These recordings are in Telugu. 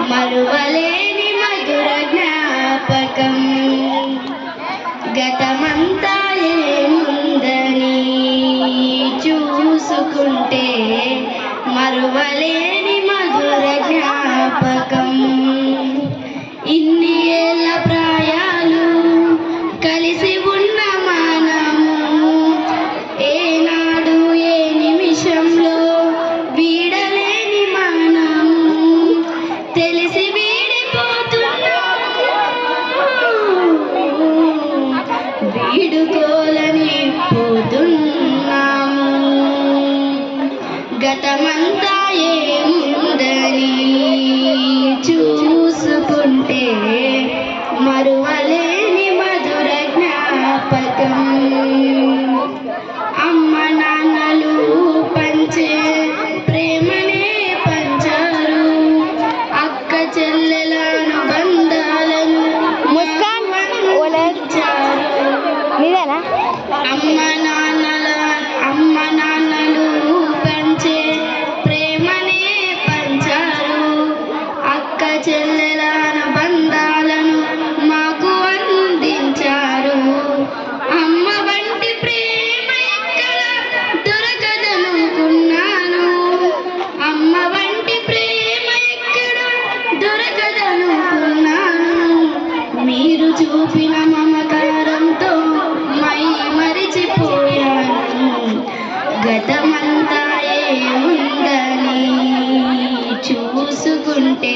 మరువలేని మధుర జ్ఞాపకం గతమంతా ఏముందని చూసుకుంటే మరువలేని మధుర జ్ఞాపకం ఇన్ని ఏళ్ళ ప్రాయాలు కలిసి ఉన్న మనము ఏనాడు ఏ నిమిషంలో వీడలేని మనము తెలిసి వీడుకోలని పోతున్నాము గతమంతా ఏముందని చూసుకుంటే మరువలేని మధుర జ్ఞాపకం అమ్మ నాన్నలు పంచే ప్రేమనే పంచారు అక్క చెల్లెలను బంధాలను అమ్మ నాన్నలు పంచే ప్రేమనే పంచారు అక్క చెల్లెల బంధాలను మాకు అందించారు అమ్మ వంటి ప్రేమ ఎక్కడ దొరకదనుకున్నాను అమ్మ వంటి ప్రేమ ఎక్కడ దొరకదనుకున్నాను మీరు చూపిన మమకారంతో మరిచిపోయాను గతమంతా ఏముందని చూసుకుంటే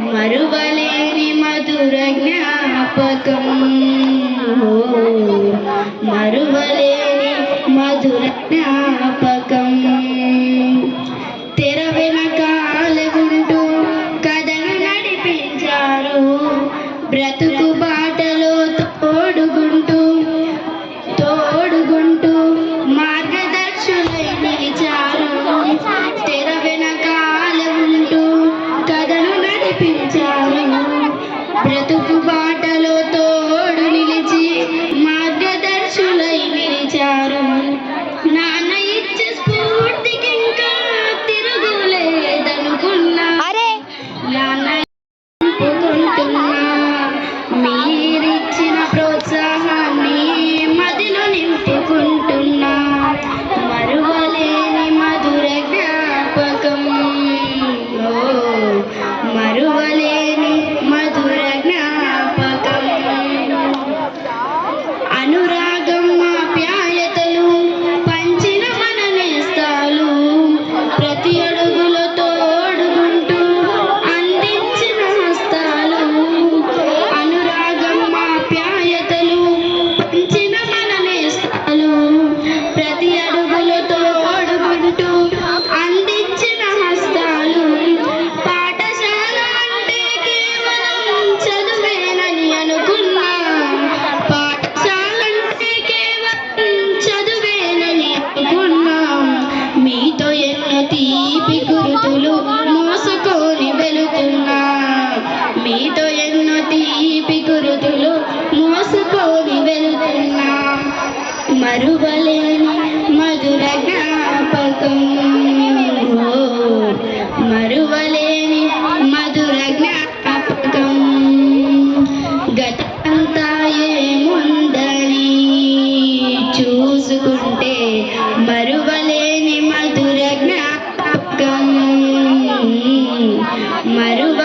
మరువలేని మధుర జ్ఞాపకం మరువలేని మధుర జ్ఞాపకం తెర వెనకాల ఉంటూ కథను నడిపించారు బ్రతుకు బాటలో తోడుగుంటూ మార్గదర్శులై నిలిచారు తెర వెనకాల ఉంటూ కథను నడిపించారు బ్రతుకు బాటలో తోడు నిలిచి మార్గదర్శులై నిలిచారు నాన్న ఇచ్చే స్ఫూర్తికి ఇంకా తిరుగులేదనుకున్నా నాన్న మీరిచ్చిన ప్రోత్సాహాన్ని మదిలో నింపుకుంటున్నా మరువలేని మధుర జ్ఞాపకం మరువలేని మధుర జ్ఞాపకం అనురాగం ఆప్యాయతలు పంచిన మన నేస్తాలు ప్రతి అడుగులో తోడుకుంటూ అందించిన హస్తాలు అనురాగం ఆప్యాయతలు పంచిన మన నేస్తాలు ప్రతి అడుగులో తోడుకుంటూ అందించిన హస్తాలు పాఠశాల అంటే కేవలం చదువేనని అనుకున్నా పాఠశాల అంటే కేవలం చదువేనని అనుకున్నా మీతో ఎన్నో తీపి గుర్తులు మోసుకొని వెళుతున్నా మీతో ఎన్నో తీపి గుర్తులు మోసుకొని వెళుతున్నా మరువలేని మధుర జ్ఞాపకం మరువలేని మధుర జ్ఞాపకం గతంతా ఏముందని చూసుకుంటే మరువలేని మధుర జ్ఞాపకం మరువ